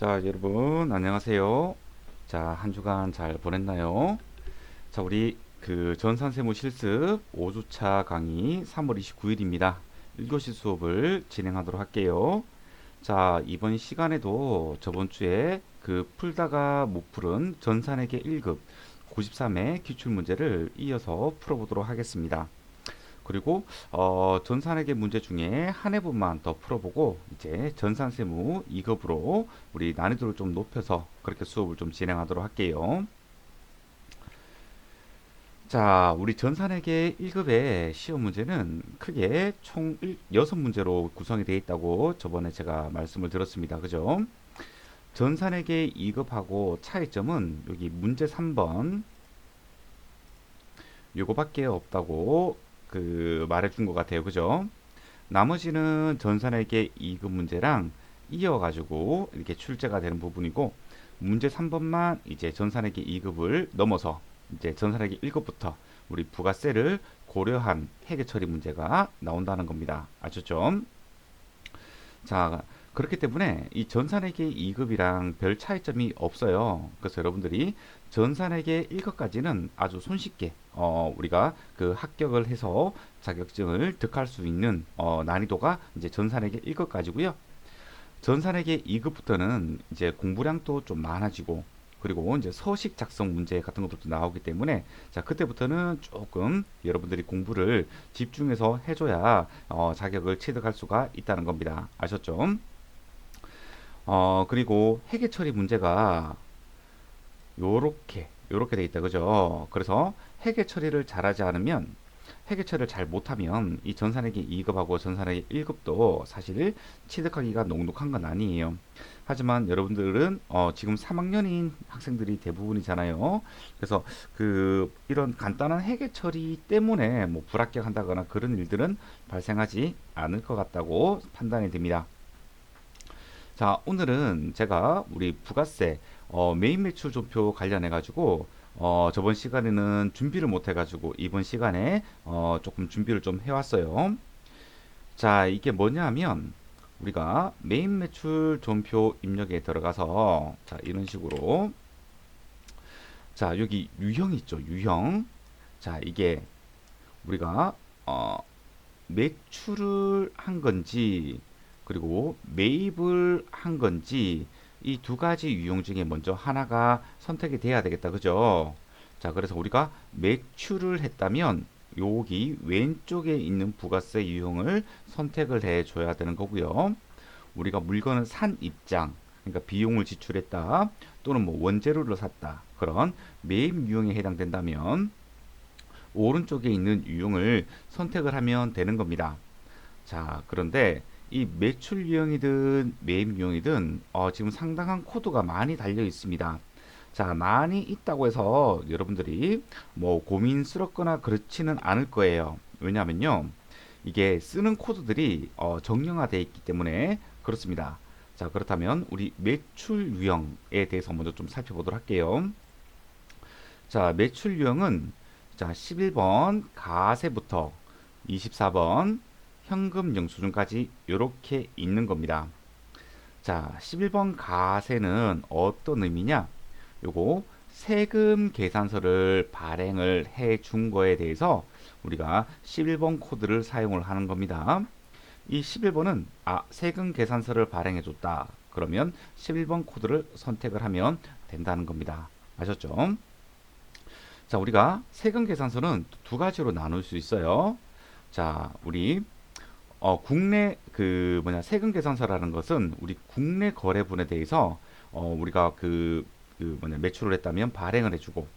자, 여러분, 안녕하세요. 자, 한 주간 잘 보냈나요? 자, 우리 전산세무 실습 5주차 강의 3월 29일입니다. 1교시 수업을 진행하도록 할게요. 자, 이번 시간에도 저번 주에 풀다가 못 풀은 전산회계 1급 93회 기출문제를 이어서 풀어보도록 하겠습니다. 그리고 전산회계 문제 중에 한 해분만 더 풀어보고 이제 전산세무 2급으로 우리 난이도를 좀 높여서 그렇게 수업을 좀 진행하도록 할게요. 자, 우리 전산회계 1급의 시험 문제는 크게 총 6문제로 구성이 되어 있다고 저번에 제가 말씀을 드렸습니다. 그죠? 전산회계 2급하고 차이점은 여기 문제 3번 요거밖에 없다고 말해준 것 같아요. 그죠? 나머지는 전산회계 2급 문제랑 이어가지고 이렇게 출제가 되는 부분이고 문제 3번만 이제 전산회계 2급을 넘어서 이제 전산회계 1급부터 우리 부가세를 고려한 회계 처리 문제가 나온다는 겁니다. 아셨죠? 자, 그렇기 때문에 이 전산회계 2급이랑 별 차이점이 없어요. 그래서 여러분들이 전산회계 1급까지는 아주 손쉽게 우리가 합격을 해서 자격증을 득할 수 있는 난이도가 이제 전산회계 1급까지고요. 전산회계 2급부터는 이제 공부량도 좀 많아지고 그리고 이제 서식 작성 문제 같은 것도 나오기 때문에 자 그때부터는 조금 여러분들이 공부를 집중해서 해줘야 자격을 취득할 수가 있다는 겁니다. 아셨죠? 그리고 회계 처리 문제가 요렇게 돼 있다 그죠? 그래서 회계 처리를 잘하지 않으면 회계 처리를 잘 못하면 이 전산회계 2급하고 전산회계 1급도 사실 취득하기가 녹록한 건 아니에요. 하지만 여러분들은 지금 3학년인 학생들이 대부분이잖아요. 그래서 이런 간단한 회계 처리 때문에 뭐 불합격한다거나 그런 일들은 발생하지 않을 것 같다고 판단이 됩니다. 자, 오늘은 제가 우리 부가세 메인 매출 존표 관련해 가지고 저번 시간에는 준비를 못 해가지고 이번 시간에 조금 준비를 좀 해왔어요. 자, 이게 뭐냐 하면 우리가 메인 매출 존표 입력에 들어가서 자, 이런 식으로 자, 여기 유형 있죠, 유형. 자, 이게 우리가 매출을 한 건지 그리고 매입을 한 건지 이 두 가지 유형 중에 먼저 하나가 선택이 돼야 되겠다. 그죠? 자, 그래서 우리가 매출을 했다면 여기 왼쪽에 있는 부가세 유형을 선택을 해 줘야 되는 거고요. 우리가 물건을 산 입장, 그러니까 비용을 지출했다 또는 뭐 원재료를 샀다. 그런 매입 유형에 해당된다면 오른쪽에 있는 유형을 선택을 하면 되는 겁니다. 자, 그런데 이 매출 유형이든 매입 유형이든 지금 상당한 코드가 많이 달려 있습니다. 자, 많이 있다고 해서 여러분들이 뭐 고민스럽거나 그렇지는 않을 거예요. 왜냐하면요, 이게 쓰는 코드들이 정형화되어 있기 때문에 그렇습니다. 자, 그렇다면 우리 매출 유형에 대해서 먼저 좀 살펴보도록 할게요. 자, 매출 유형은 자, 11번 가세부터 24번 현금 영수증까지 이렇게 있는 겁니다. 자, 11번 가세는 어떤 의미냐? 요거 세금 계산서를 발행을 해 준 거에 대해서 우리가 11번 코드를 사용을 하는 겁니다. 이 11번은 세금 계산서를 발행해 줬다. 그러면 11번 코드를 선택을 하면 된다는 겁니다. 아셨죠? 자, 우리가 세금 계산서는 두 가지로 나눌 수 있어요. 자, 우리 국내 세금 계산서라는 것은 우리 국내 거래분에 대해서 우리가 매출을 했다면 발행을 해주고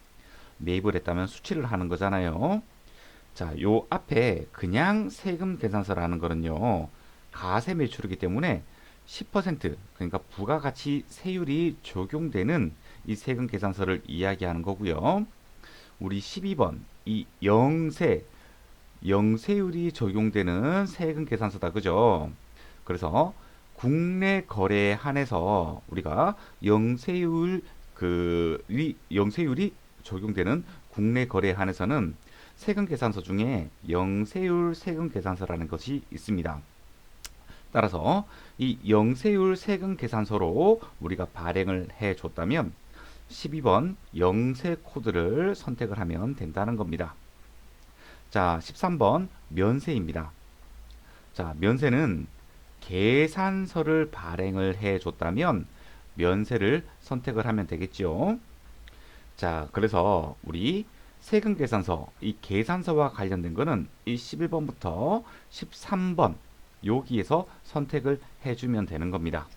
매입을 했다면 수취를 하는 거잖아요. 자, 요 앞에 그냥 세금 계산서라는 거는요 가세 매출이기 때문에 10% 그러니까 부가가치 세율이 적용되는 이 세금 계산서를 이야기하는 거고요. 우리 12번 이 영세율이 적용되는 세금 계산서다. 그죠? 그래서 국내 거래에 한해서 우리가 영세율이 적용되는 국내 거래에 한해서는 세금 계산서 중에 영세율 세금 계산서라는 것이 있습니다. 따라서 이 영세율 세금 계산서로 우리가 발행을 해 줬다면 12번 영세 코드를 선택을 하면 된다는 겁니다. 자, 13번 면세입니다. 자, 면세는 계산서를 발행을 해 줬다면 면세를 선택을 하면 되겠죠. 자, 그래서 우리 세금 계산서, 이 계산서와 관련된 거는 이 11번부터 13번 여기에서 선택을 해주면 되는 겁니다.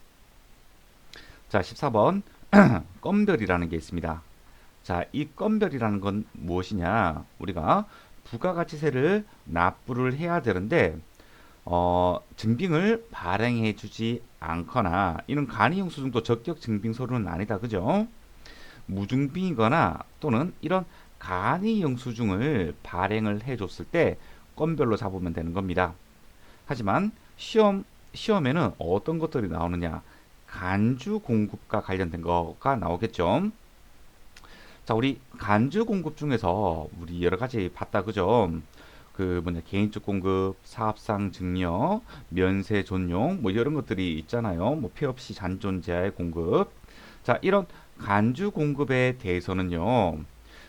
자, 14번 건별이라는 게 있습니다. 자, 이 건별이라는 건 무엇이냐? 우리가 부가가치세를 납부를 해야 되는데 증빙을 발행해 주지 않거나 이런 간이영수증도 적격 증빙서류는 아니다. 그죠? 무증빙이거나 또는 이런 간이영수증을 발행을 해 줬을 때 건별로 잡으면 되는 겁니다. 하지만 시험에는 어떤 것들이 나오느냐? 간주 공급과 관련된 거가 나오겠죠. 자, 우리 간주 공급 중에서 우리 여러 가지 봤다. 그죠? 그 뭐냐, 개인적 공급, 사업상 증여, 면세 존용 뭐 이런 것들이 있잖아요. 뭐 폐업시 잔존재하의 공급. 자, 이런 간주 공급에 대해서는요,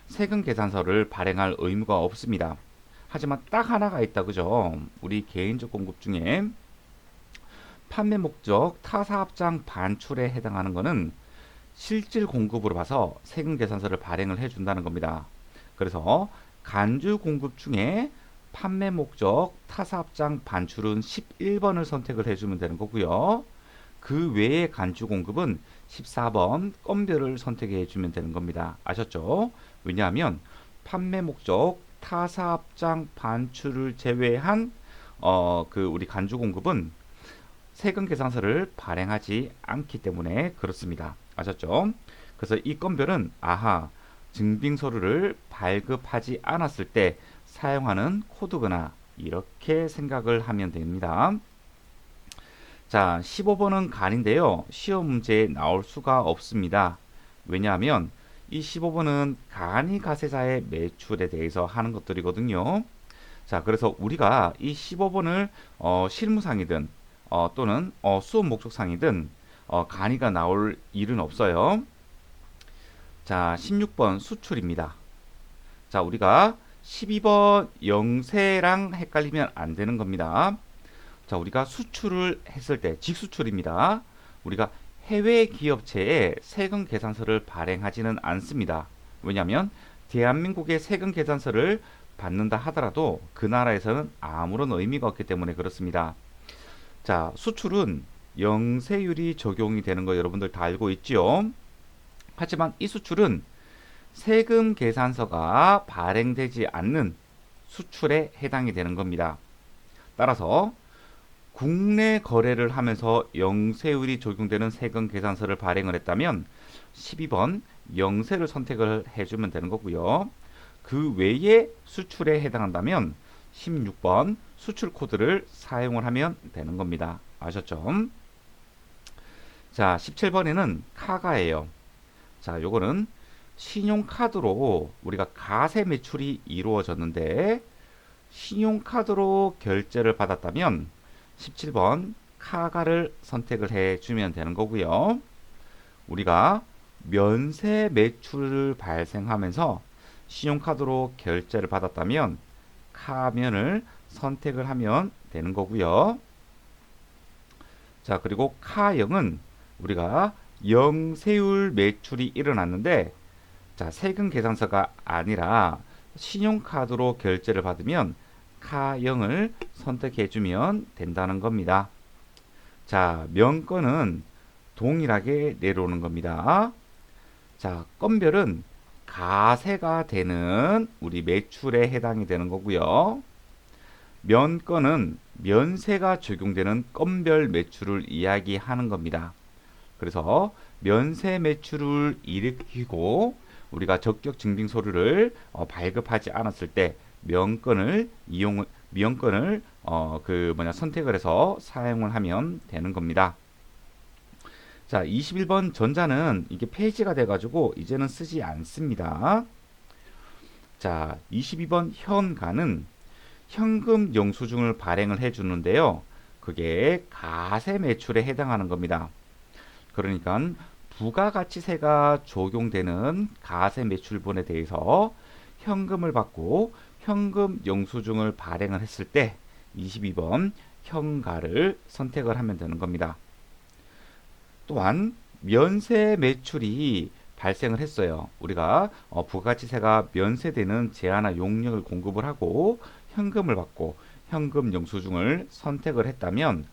세금 계산서를 발행할 의무가 없습니다. 하지만 딱 하나가 있다. 그죠? 우리 개인적 공급 중에 판매 목적 타사업장 반출에 해당하는 것은 실질 공급으로 봐서 세금 계산서를 발행을 해준다는 겁니다. 그래서 간주 공급 중에 판매 목적 타사업장 반출은 11번을 선택을 해주면 되는 거고요. 그 외의 간주 공급은 14번 건별을 선택해 주면 되는 겁니다. 아셨죠? 왜냐하면 판매 목적 타사업장 반출을 제외한 그 우리 간주 공급은 세금 계산서를 발행하지 않기 때문에 그렇습니다. 아셨죠? 그래서 이 건별은 증빙서류를 발급하지 않았을 때 사용하는 코드거나 이렇게 생각을 하면 됩니다. 자, 15번은 간인데요. 시험 문제에 나올 수가 없습니다. 왜냐하면 이 15번은 간이 가세자의 매출에 대해서 하는 것들이거든요. 자, 그래서 우리가 이 15번을 실무상이든 또는 수업 목적상이든 간이가 나올 일은 없어요. 자, 16번 수출입니다. 자, 우리가 12번 영세랑 헷갈리면 안 되는 겁니다. 자, 우리가 수출을 했을 때 직수출입니다. 우리가 해외 기업체에 세금 계산서를 발행하지는 않습니다. 왜냐하면 대한민국의 세금 계산서를 받는다 하더라도 그 나라에서는 아무런 의미가 없기 때문에 그렇습니다. 자, 수출은 영세율이 적용이 되는 거 여러분들 다 알고 있죠? 하지만 이 수출은 세금 계산서가 발행되지 않는 수출에 해당이 되는 겁니다. 따라서 국내 거래를 하면서 영세율이 적용되는 세금 계산서를 발행을 했다면 12번 영세를 선택을 해주면 되는 거고요. 그 외에 수출에 해당한다면 16번 수출 코드를 사용을 하면 되는 겁니다. 아셨죠? 자, 17번에는 카가예요. 자, 요거는 신용카드로 우리가 가세 매출이 이루어졌는데 신용카드로 결제를 받았다면 17번 카가를 선택을 해주면 되는 거고요. 우리가 면세 매출을 발생하면서 신용카드로 결제를 받았다면 카면을 선택을 하면 되는 거고요. 자, 그리고 카영은 우리가 영세율 매출이 일어났는데 자, 세금 계산서가 아니라 신용카드로 결제를 받으면 카영을 선택해 주면 된다는 겁니다. 자, 면건은 동일하게 내려오는 겁니다. 자, 건별은 가세가 되는 우리 매출에 해당이 되는 거고요. 면건은 면세가 적용되는 건별 매출을 이야기하는 겁니다. 그래서 면세 매출을 일으키고 우리가 적격 증빙 서류를 발급하지 않았을 때 면건을 선택을 해서 사용을 하면 되는 겁니다. 자, 21번 전자는 이게 폐지가 돼가지고 이제는 쓰지 않습니다. 자, 22번 현가는 현금 영수증을 발행을 해주는데요. 그게 가세 매출에 해당하는 겁니다. 그러니까 부가가치세가 적용되는 가세 매출분에 대해서 현금을 받고 현금 영수증을 발행을 했을 때 22번 현가를 선택을 하면 되는 겁니다. 또한 면세 매출이 발생을 했어요. 우리가 부가가치세가 면세되는 제한화 용역을 공급을 하고 현금을 받고 현금 영수증을 선택을 했다면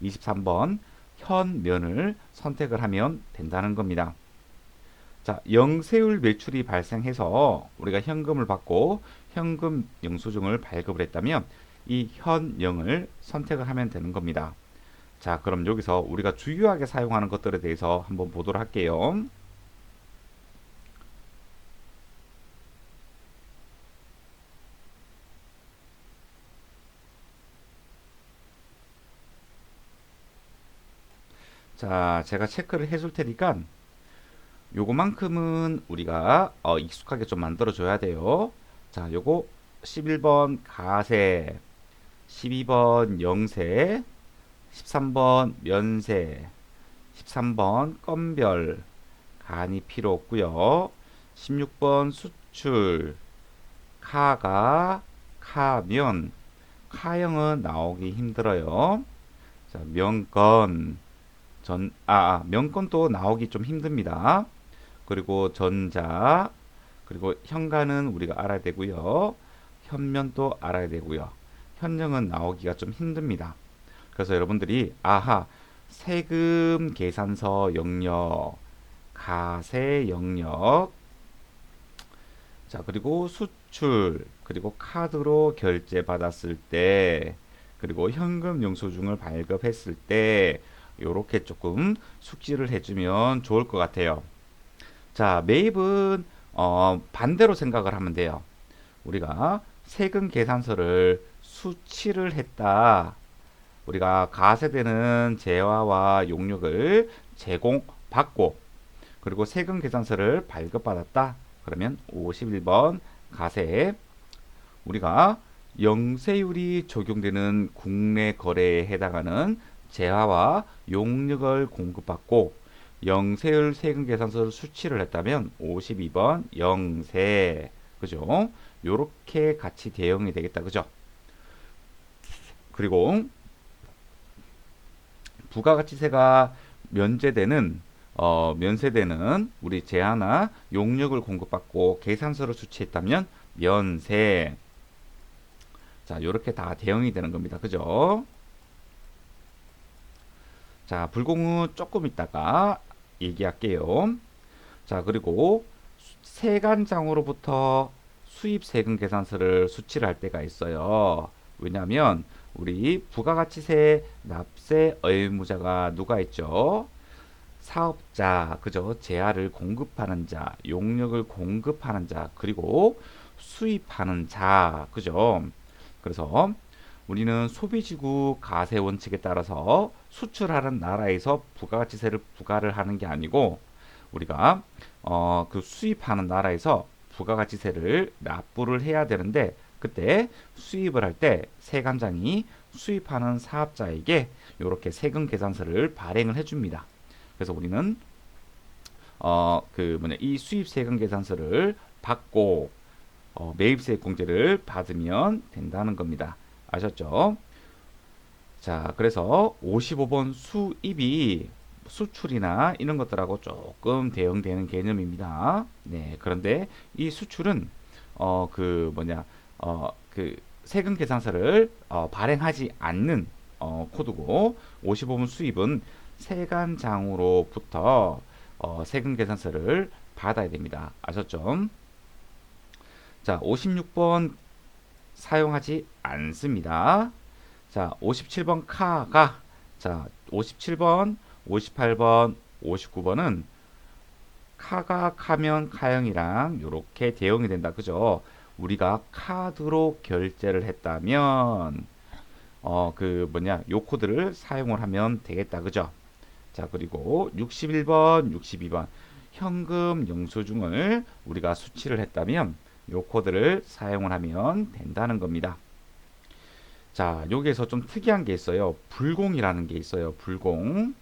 23번 현면을 선택을 하면 된다는 겁니다. 자, 영세율 매출이 발생해서 우리가 현금을 받고 현금 영수증을 발급을 했다면 이 현영을 선택을 하면 되는 겁니다. 자, 그럼 여기서 우리가 주요하게 사용하는 것들에 대해서 한번 보도록 할게요. 자, 제가 체크를 해줄 테니까 요거만큼은 우리가 익숙하게 좀 만들어 줘야 돼요. 자, 요거 11번 가세, 12번 영세, 13번 면세, 13번 건별, 간이 필요 없고요. 16번 수출, 카가 카면, 카형은 나오기 힘들어요. 자, 명건, 명건도 나오기 좀 힘듭니다. 그리고 전자, 그리고 현가는 우리가 알아야 되고요. 현면도 알아야 되고요. 현령은 나오기가 좀 힘듭니다. 그래서 여러분들이 세금 계산서 영역, 가세 영역, 자, 그리고 수출, 그리고 카드로 결제 받았을 때, 그리고 현금 영수증을 발급했을 때, 요렇게 조금 숙지를 해주면 좋을 것 같아요. 자, 매입은 반대로 생각을 하면 돼요. 우리가 세금 계산서를 수취를 했다. 우리가 가세되는 재화와 용역을 제공받고 그리고 세금 계산서를 발급받았다. 그러면 51번 가세 우리가 영세율이 적용되는 국내 거래에 해당하는 재화와 용역을 공급받고 영세율 세금 계산서를 수취를 했다면 52번 영세 그죠? 요렇게 같이 대응이 되겠다 그죠? 그리고 부가가치세가 면세되는 우리 재화나 용역을 공급받고 계산서를 수취했다면 면세 자 요렇게 다 대응이 되는 겁니다 그죠? 자 불공은 조금 있다가 얘기할게요. 자 그리고 세관장으로부터 수입세금 계산서를 수취를 할 때가 있어요. 왜냐하면 우리 부가가치세 납세 의무자가 누가 있죠? 사업자, 그죠? 재화를 공급하는 자, 용역을 공급하는 자, 그리고 수입하는 자, 그죠? 그래서 우리는 소비지구 가세 원칙에 따라서 수출하는 나라에서 부가가치세를 부과를 하는 게 아니고 우리가 그 수입하는 나라에서 부가가치세를 납부를 해야 되는데 그때 수입을 할 때 세관장이 수입하는 사업자에게 이렇게 세금 계산서를 발행을 해줍니다. 그래서 우리는 이 수입 세금 계산서를 받고 매입세 공제를 받으면 된다는 겁니다. 아셨죠? 자, 그래서 55번 수입이 수출이나 이런 것들하고 조금 대응되는 개념입니다. 네, 그런데 이 수출은 세금 계산서를 발행하지 않는 코드고 55번 수입은 세관장으로부터 세금 계산서를 받아야 됩니다. 아셨죠? 자, 56번 사용하지 않습니다. 자, 57번 카가 자, 57번, 58번, 59번은 카가 카면 카형이랑 이렇게 대응이 된다. 그죠? 우리가 카드로 결제를 했다면 요 코드를 사용을 하면 되겠다. 그죠? 자, 그리고 61번, 62번 현금 영수증을 우리가 수취를 했다면 요 코드를 사용을 하면 된다는 겁니다. 자, 여기에서 좀 특이한 게 있어요. 불공이라는 게 있어요. 불공.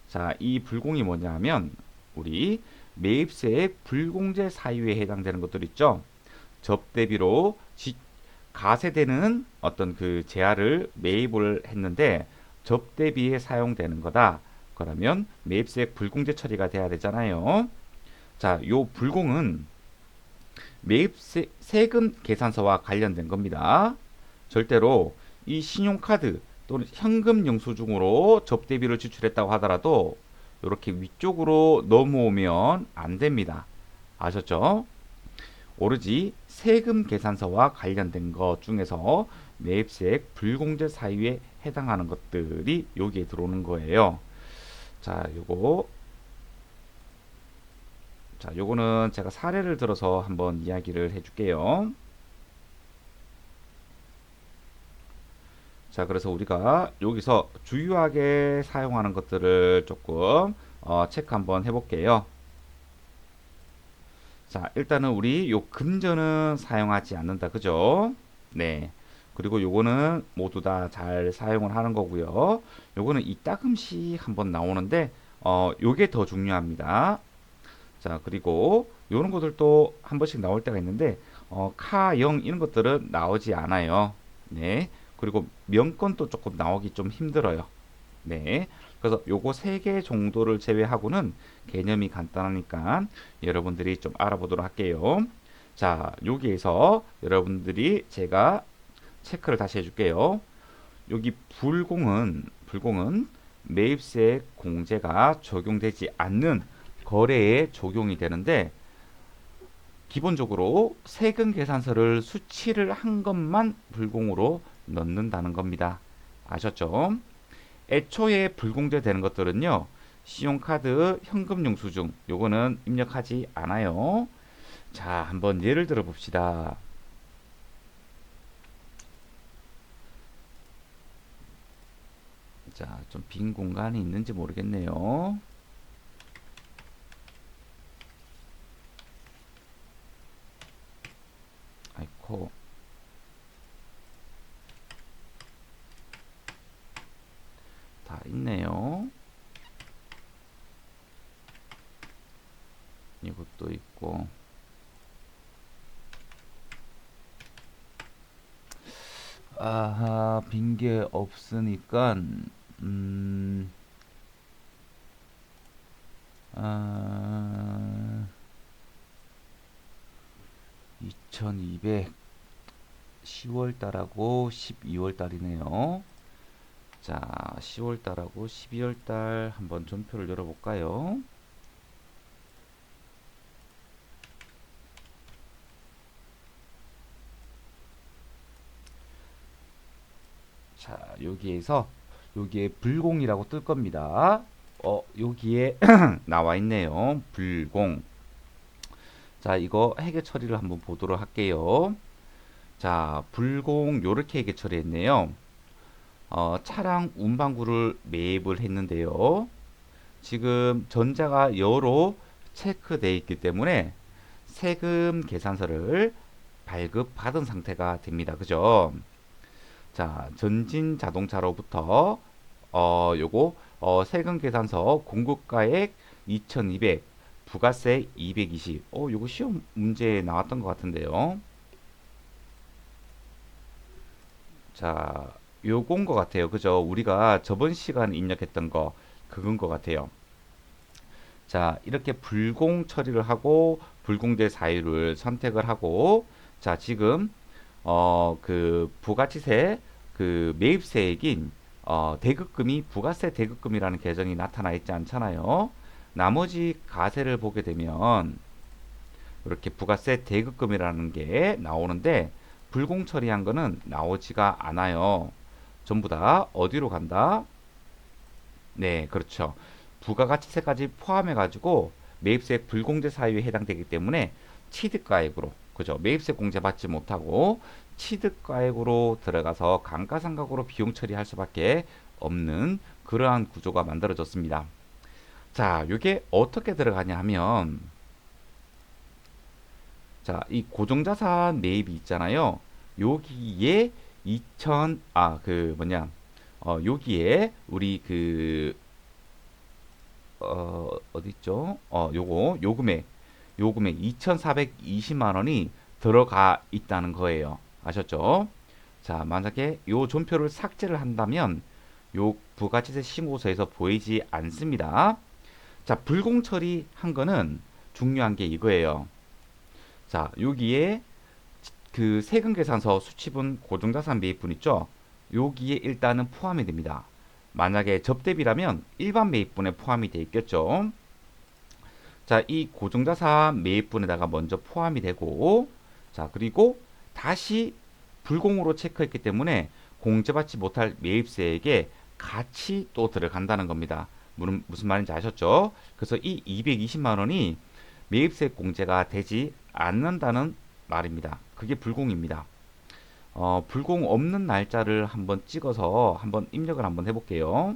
자, 이 불공이 뭐냐면 우리 매입세액 불공제 사유에 해당되는 것들 있죠. 접대비로 가세되는 어떤 그 재화를 매입을 했는데 접대비에 사용되는 거다. 그러면 매입세액 불공제 처리가 돼야 되잖아요. 자, 요 불공은 매입세 세금 계산서와 관련된 겁니다. 절대로 이 신용카드 또는 현금 영수증으로 접대비를 지출했다고 하더라도 이렇게 위쪽으로 넘어오면 안 됩니다. 아셨죠? 오로지 세금 계산서와 관련된 것 중에서 매입세액 불공제 사유에 해당하는 것들이 여기에 들어오는 거예요. 자, 요거는 제가 사례를 들어서 한번 이야기를 해줄게요. 자, 그래서 우리가 여기서 주요하게 사용하는 것들을 조금 체크 한번 해볼게요. 자, 일단은 우리 요 금전은 사용하지 않는다. 그죠? 네. 그리고 요거는 모두 다 잘 사용을 하는 거고요. 요거는 이따금씩 한번 나오는데 요게 더 중요합니다. 자, 그리고 요런 것들도 한 번씩 나올 때가 있는데 카영 이런 것들은 나오지 않아요. 네. 그리고 명건도 조금 나오기 좀 힘들어요. 네. 그래서 요거 세 개 정도를 제외하고는 개념이 간단하니까 여러분들이 좀 알아보도록 할게요. 자, 여기에서 여러분들이 제가 체크를 다시 해줄게요. 여기 불공은 매입세 공제가 적용되지 않는 거래에 적용이 되는데 기본적으로 세금 계산서를 수치를 한 것만 불공으로 넣는다는 겁니다. 아셨죠? 애초에 불공제되는 것들은요. 신용카드, 현금영수증 요거는 입력하지 않아요. 자, 한번 예를 들어 봅시다. 자, 좀 빈 공간이 있는지 모르겠네요. 아이코. 다 있네요. 이것도 있고. 아하, 빈 게 없으니까, 아, 2200, 10월 달하고 12월 달이네요. 자, 10월 달하고 12월 달 한번 전표를 열어볼까요? 자, 여기에 불공이라고 뜰 겁니다. 여기에 나와 있네요. 불공. 자, 이거 해계 처리를 한번 보도록 할게요. 자, 불공 요렇게 해계 처리했네요. 차량 운반구를 매입을 했는데요. 지금 전자가 여로 체크되어 있기 때문에 세금 계산서를 발급받은 상태가 됩니다. 그죠? 자, 전진 자동차로부터 요거 세금 계산서 공급가액 2200, 부가세 220. 요거 시험 문제에 나왔던 것 같은데요. 자, 요건 것 같아요. 그죠? 우리가 저번 시간 입력했던 거 그건 것 같아요. 자, 이렇게 불공 처리를 하고 불공제 사유를 선택을 하고 자, 지금 그 부가치세 그 매입세액인 대급금이 부가세 대급금이라는 계정이 나타나 있지 않잖아요. 나머지 가세를 보게 되면 이렇게 부가세 대급금이라는 게 나오는데 불공 처리한 거는 나오지가 않아요. 전부 다 어디로 간다? 네, 그렇죠. 부가가치세까지 포함해 가지고 매입세 불공제 사유에 해당되기 때문에 취득가액으로 그죠? 매입세 공제 받지 못하고 취득가액으로 들어가서 감가상각으로 비용 처리할 수밖에 없는 그러한 구조가 만들어졌습니다. 자, 이게 어떻게 들어가냐 하면 자, 이 고정자산 매입이 있잖아요. 여기에 그 뭐냐, 여기에 우리 어디 있죠? 요금에 2,420만 원이 들어가 있다는 거예요. 아셨죠? 자, 만약에 요 존표를 삭제를 한다면 요 부가치세 신고서에서 보이지 않습니다. 자, 불공 처리한 거는 중요한 게 이거예요. 자, 여기에 그 세금 계산서 수취분 고정자산 매입분 있죠? 여기에 일단은 포함이 됩니다. 만약에 접대비라면 일반 매입분에 포함이 되어 있겠죠. 자, 이 고정자산 매입분에다가 먼저 포함이 되고, 자, 그리고 다시 불공으로 체크했기 때문에 공제받지 못할 매입세에게 같이 또 들어간다는 겁니다. 무슨 말인지 아셨죠? 그래서 이 220만 원이 매입세 공제가 되지 않는다는 말입니다. 그게 불공입니다. 불공 없는 날짜를 한번 찍어서 한번 입력을 한번 해볼게요.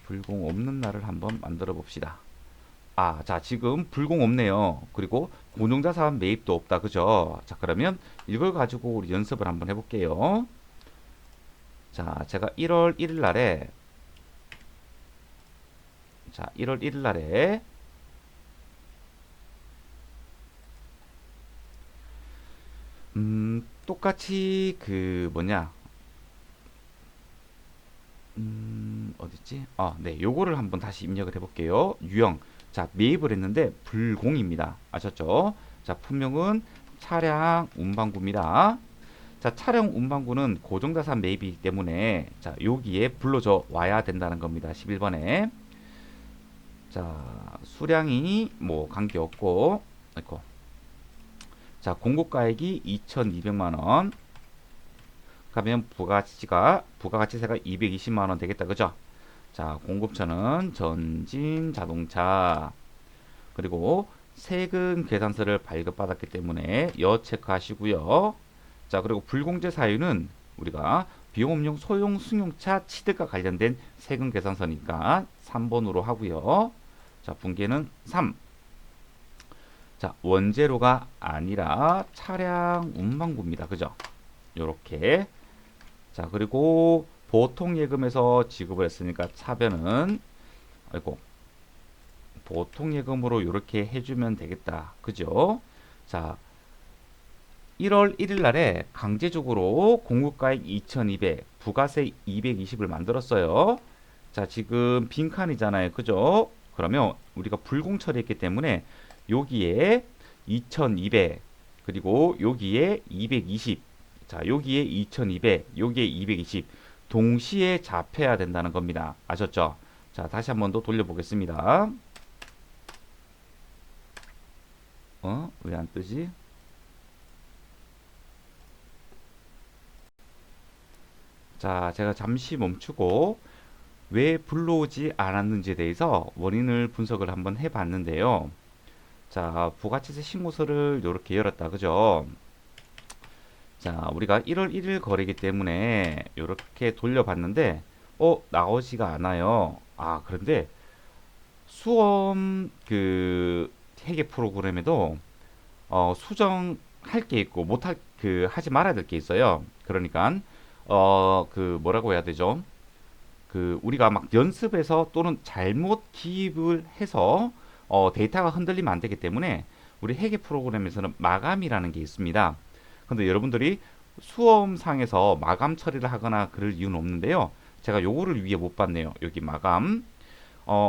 불공 없는 날을 한번 만들어 봅시다. 아, 자, 지금 불공 없네요. 그리고 고정자산 매입도 없다. 그죠? 자, 그러면 이걸 가지고 우리 연습을 한번 해볼게요. 자, 제가 1월 1일 날에, 자, 1월 1일 날에, 똑같이 어딨지? 네, 요거를 한번 다시 입력을 해볼게요. 유형. 자, 매입을 했는데 불공입니다. 아셨죠? 자, 품명은 차량 운반구입니다. 자, 차량 운반구는 고정자산 매입이기 때문에 자, 여기에 불러줘 와야 된다는 겁니다. 11번에. 자, 수량이 뭐 관계없고, 아이고. 자, 공고가액이 2,200만 원. 가면 부가가치세가 220만 원 되겠다. 그죠? 자, 공급처는 전진 자동차. 그리고 세금 계산서를 발급받았기 때문에 여 체크하시고요. 자, 그리고 불공제 사유는 우리가 비용업용 소형 승용차 취득과 관련된 세금 계산서니까 3번으로 하고요. 자, 분계는 3. 자, 원재료가 아니라 차량 운반구입니다. 그죠? 요렇게. 자, 그리고 보통 예금에서 지급을 했으니까 차변은 아이고 보통 예금으로 이렇게 해주면 되겠다. 그죠? 자, 1월 1일 날에 강제적으로 공급가액 2,200, 부가세 220을 만들었어요. 자, 지금 빈칸이잖아요. 그죠? 그러면 우리가 불공 처리했기 때문에 여기에 2,200, 그리고 여기에 220, 자, 여기에 2,200, 여기에 220 동시에 잡혀야 된다는 겁니다. 아셨죠? 자, 다시 한번 더 돌려보겠습니다. 왜 안 뜨지? 자, 제가 잠시 멈추고 왜 불러오지 않았는지에 대해서 원인을 분석을 한번 해봤는데요. 자, 부가치세 신고서를 이렇게 열었다. 그죠? 자, 우리가 1월 1일 거래이기 때문에 이렇게 돌려봤는데, 나오지가 않아요. 아, 그런데 수험 회계 프로그램에도 수정할 게 있고 못할 하지 말아야 될 게 있어요. 그러니까 뭐라고 해야 되죠? 우리가 막 연습해서 또는 잘못 기입을 해서 데이터가 흔들리면 안 되기 때문에 우리 회계 프로그램에서는 마감이라는 게 있습니다. 근데 여러분들이 수험상에서 마감 처리를 하거나 그럴 이유는 없는데요. 제가 요거를 위해 못 봤네요. 여기 마감.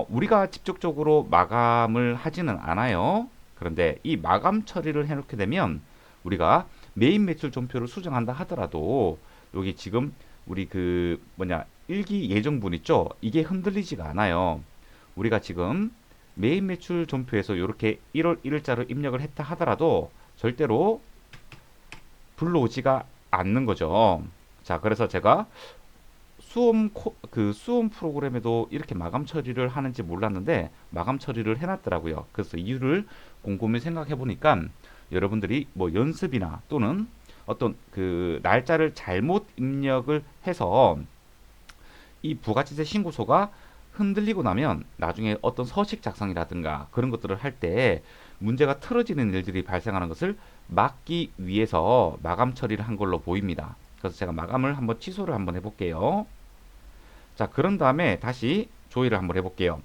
우리가 직접적으로 마감을 하지는 않아요. 그런데 이 마감 처리를 해놓게 되면 우리가 메인 매출 존표를 수정한다 하더라도 여기 지금 우리 일기 예정분 있죠? 이게 흔들리지가 않아요. 우리가 지금 메인 매출 존표에서 이렇게 1월 1일자로 입력을 했다 하더라도 절대로 불러오지가 않는 거죠. 자, 그래서 제가 수험 프로그램에도 이렇게 마감 처리를 하는지 몰랐는데 마감 처리를 해놨더라고요. 그래서 이유를 곰곰이 생각해 보니까 여러분들이 뭐 연습이나 또는 어떤 날짜를 잘못 입력을 해서 이 부가치세 신고서가 흔들리고 나면 나중에 어떤 서식 작성이라든가 그런 것들을 할 때 문제가 틀어지는 일들이 발생하는 것을 막기 위해서 마감 처리를 한 걸로 보입니다. 그래서 제가 마감을 한번 취소를 한번 해볼게요. 자, 그런 다음에 다시 조회를 한번 해볼게요.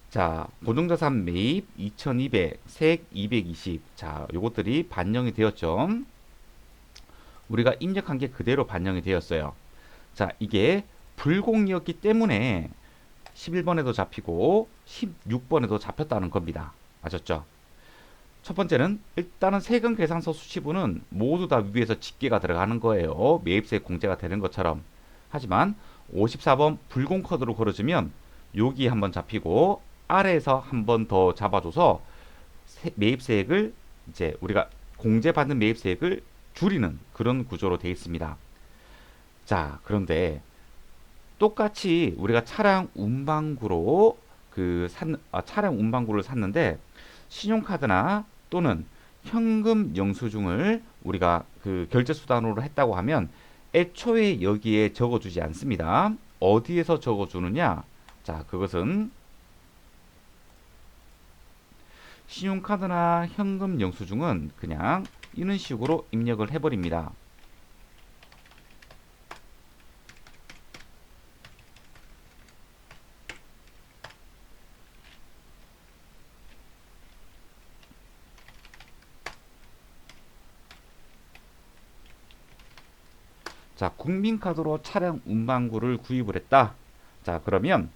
자, 고정자산 매입 2200, 세액 220. 자, 요것들이 반영이 되었죠. 우리가 입력한 게 그대로 반영이 되었어요. 자, 이게 불공이었기 때문에 11번에도 잡히고 16번에도 잡혔다는 겁니다. 아셨죠? 첫 번째는 일단은 세금 계산서 수치부는 모두 다 위에서 집계가 들어가는 거예요. 매입세 공제가 되는 것처럼. 하지만 54번 불공 코드로 걸어주면 여기 한번 잡히고 아래에서 한 번 더 잡아줘서 매입세액을 이제 우리가 공제받는 매입세액을 줄이는 그런 구조로 되어 있습니다. 자, 그런데 똑같이 우리가 차량 운반구로 차량 운반구를 샀는데 신용카드나 또는 현금 영수증을 우리가 그 결제 수단으로 했다고 하면 애초에 여기에 적어주지 않습니다. 어디에서 적어주느냐? 자, 그것은 신용카드나 현금 영수증은 그냥 이런 식으로 입력을 해버립니다. 자, 국민카드로 차량 운반구를 구입을 했다. 자, 그러면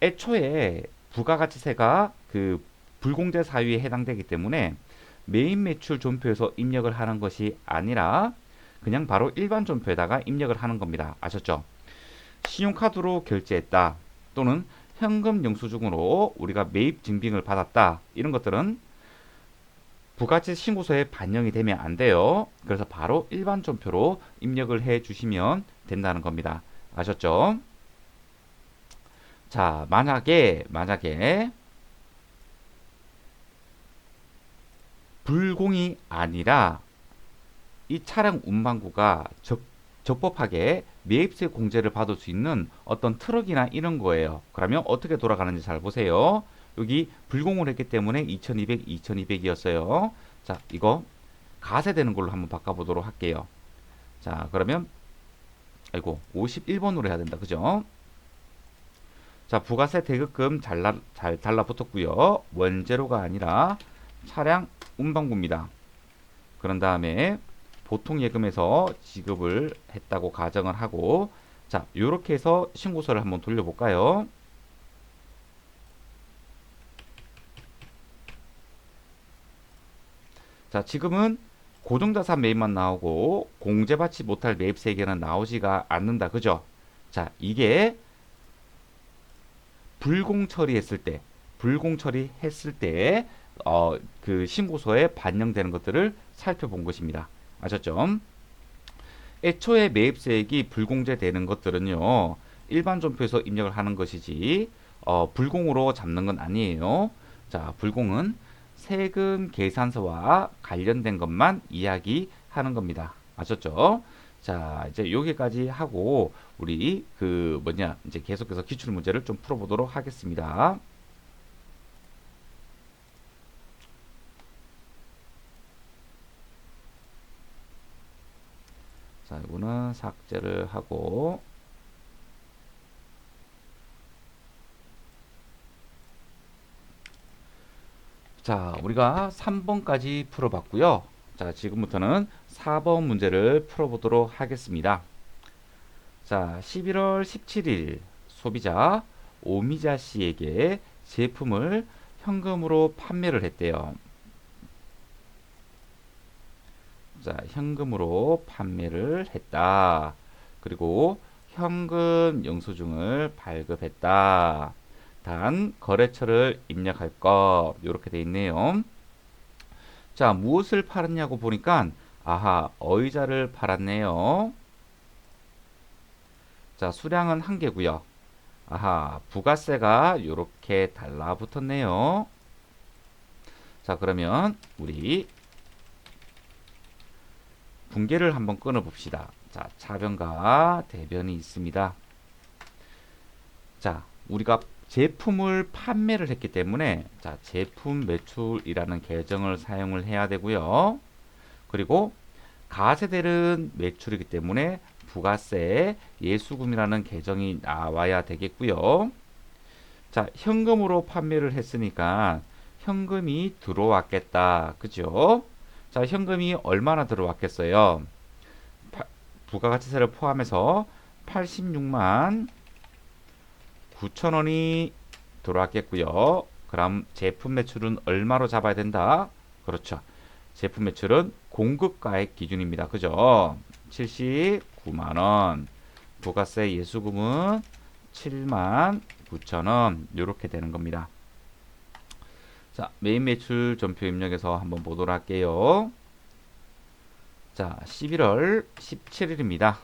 애초에 부가가치세가 그 불공제 사유에 해당되기 때문에 메인 매출 존표에서 입력을 하는 것이 아니라 그냥 바로 일반 존표에다가 입력을 하는 겁니다. 아셨죠? 신용카드로 결제했다 또는 현금 영수증으로 우리가 매입 증빙을 받았다, 이런 것들은 부가가치 신고서에 반영이 되면 안 돼요. 그래서 바로 일반 존표로 입력을 해 주시면 된다는 겁니다. 아셨죠? 자, 만약에 불공이 아니라 이 차량 운반구가 적법하게 매입세 공제를 받을 수 있는 어떤 트럭이나 이런 거예요. 그러면 어떻게 돌아가는지 잘 보세요. 여기 불공을 했기 때문에 2200, 2200이었어요. 자, 이거 가세되는 걸로 한번 바꿔보도록 할게요. 자, 그러면 아이고 51번으로 해야 된다. 그죠? 자, 부가세 대급금 잘 달라붙었고요. 원재료가 아니라 차량 운반구입니다. 그런 다음에 보통 예금에서 지급을 했다고 가정을 하고, 자, 이렇게 해서 신고서를 한번 돌려볼까요? 자, 지금은 고정자산 매입만 나오고 공제받지 못할 매입세액은 나오지가 않는다. 그죠? 자, 이게 불공 처리했을 때, 그 신고서에 반영되는 것들을 살펴본 것입니다. 아셨죠? 애초에 매입세액이 불공제되는 것들은요, 일반 존표에서 입력을 하는 것이지, 불공으로 잡는 건 아니에요. 자, 불공은 세금 계산서와 관련된 것만 이야기하는 겁니다. 아셨죠? 자, 이제 여기까지 하고 우리 이제 계속해서 기출 문제를 좀 풀어보도록 하겠습니다. 자, 이거는 삭제를 하고, 자, 우리가 3번까지 풀어봤고요. 자, 지금부터는 4번 문제를 풀어보도록 하겠습니다. 자, 11월 17일 소비자 오미자 씨에게 제품을 현금으로 판매를 했대요. 자, 현금으로 판매를 했다. 그리고 현금 영수증을 발급했다. 단 거래처를 입력할 것, 이렇게 돼 있네요. 자, 무엇을 팔았냐고 보니까 아하, 어의자를 팔았네요. 자, 수량은 1개고요. 아하, 부가세가 이렇게 달라붙었네요. 자, 그러면 우리 분계를 한번 끊어 봅시다. 자, 차변과 대변이 있습니다. 자, 우리가 제품을 판매를 했기 때문에 자, 제품 매출이라는 계정을 사용을 해야 되고요. 그리고 가세대는 매출이기 때문에 부가세 예수금이라는 계정이 나와야 되겠고요. 자, 현금으로 판매를 했으니까 현금이 들어왔겠다. 그죠? 자, 현금이 얼마나 들어왔겠어요? 부가가치세를 포함해서 86만 9천 원이 들어왔겠고요. 그럼 제품 매출은 얼마로 잡아야 된다? 그렇죠. 제품 매출은 공급가액 기준입니다. 그죠? 79만 원. 부가세 예수금은 7만 9천 원. 이렇게 되는 겁니다. 자, 메인 매출 전표 입력해서 한번 보도록 할게요. 자, 11월 17일입니다.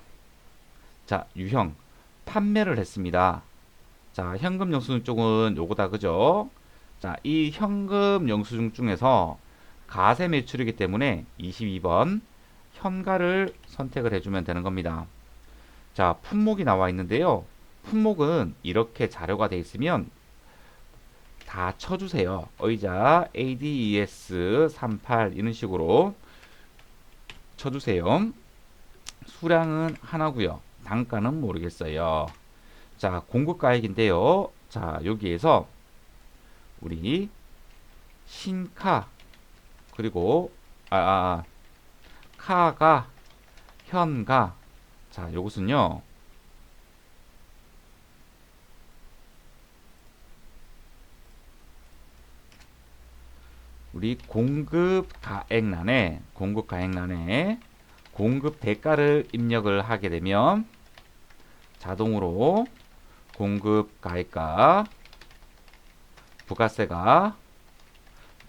자, 유형 판매를 했습니다. 자, 현금 영수증 쪽은 요거다. 그죠? 자, 이 현금 영수증 중에서 가세 매출이기 때문에 22번 현가를 선택을 해주면 되는 겁니다. 자, 품목이 나와 있는데요. 품목은 이렇게 자료가 되어 있으면 다 쳐주세요. 의자 ADES 38 이런 식으로 쳐주세요. 수량은 하나고요. 단가는 모르겠어요. 자, 공급가액인데요. 자, 여기에서 우리 신카 그리고 카가 현가. 자, 요것은요. 우리 공급가액란에 공급 대가를 입력을 하게 되면 자동으로 공급가액과 부가세가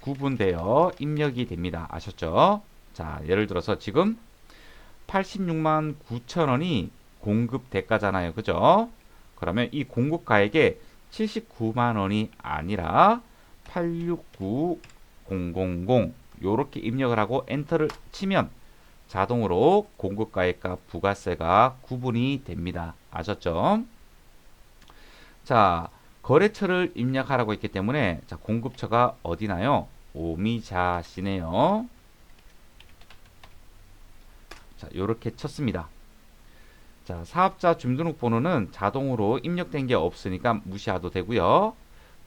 구분되어 입력이 됩니다. 아셨죠? 자, 예를 들어서 지금 86만 9천 원이 공급 대가잖아요. 그죠? 그러면 이 공급가액에 79만 원이 아니라 869000 요렇게 입력을 하고 엔터를 치면 자동으로 공급가액과 부가세가 구분이 됩니다. 아셨죠? 자, 거래처를 입력하라고 했기 때문에 자, 공급처가 어디나요? 오미자시네요. 자, 요렇게 쳤습니다. 자, 사업자 주민등록번호는 자동으로 입력된 게 없으니까 무시해도 되고요.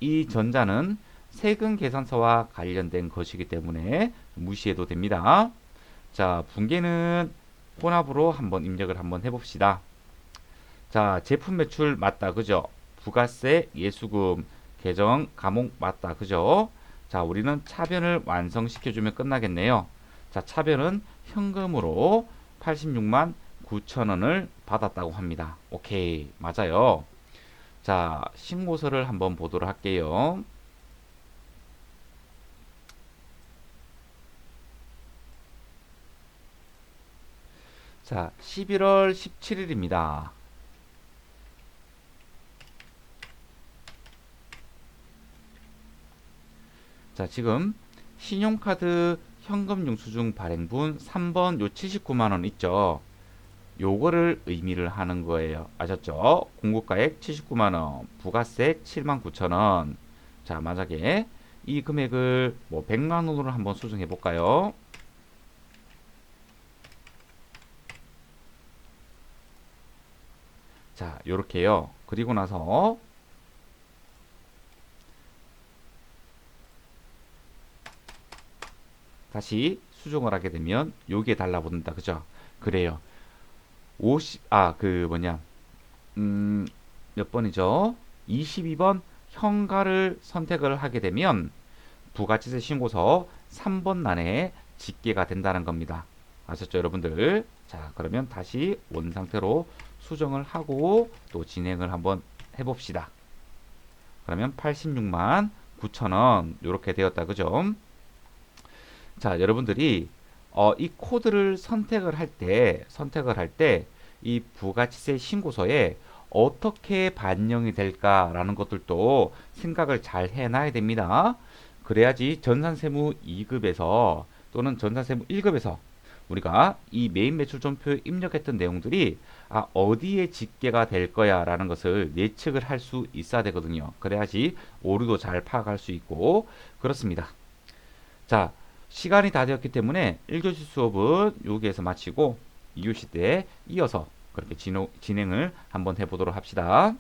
이 전자는 세금 계산서와 관련된 것이기 때문에 무시해도 됩니다. 자, 분계는 혼합으로 한번 입력을 한번 해봅시다. 자, 제품 매출 맞다. 그죠? 부가세 예수금 계정 감옥 맞다. 그죠? 자, 우리는 차변을 완성시켜주면 끝나겠네요. 자, 차변은 현금으로 86만 9천 원을 받았다고 합니다. 오케이. 맞아요. 자, 신고서를 한번 보도록 할게요. 자, 11월 17일입니다. 자, 지금 신용카드 현금 영수증 발행분 3번 요 79만 원 있죠. 요거를 의미를 하는 거예요. 아셨죠? 공급가액 79만 원, 부가세 7만 9천 원. 자, 만약에 이 금액을 뭐 100만 원으로 한번 수정해 볼까요? 자, 요렇게요. 그리고 나서 다시 수정을 하게 되면 여기에 달라붙는다. 그죠? 그래요. 50, 몇 번이죠? 22번 현가를 선택을 하게 되면 부가치세 신고서 3번란에 집계가 된다는 겁니다. 아셨죠, 여러분들? 자, 그러면 다시 원 상태로 수정을 하고 또 진행을 한번 해봅시다. 그러면 86만 9천원 이렇게 되었다. 그죠? 자, 여러분들이 이 코드를 선택을 할 때 이 부가치세 신고서에 어떻게 반영이 될까라는 것들도 생각을 잘 해놔야 됩니다. 그래야지 전산세무 2급에서 또는 전산세무 1급에서 우리가 이 메인 매출 전표에 입력했던 내용들이 어디에 집계가 될 거야 라는 것을 예측을 할 수 있어야 되거든요. 그래야지 오류도 잘 파악할 수 있고 그렇습니다. 자, 시간이 다 되었기 때문에 1교시 수업은 여기에서 마치고 2교시 때 이어서 그렇게 진행을 한번 해보도록 합시다.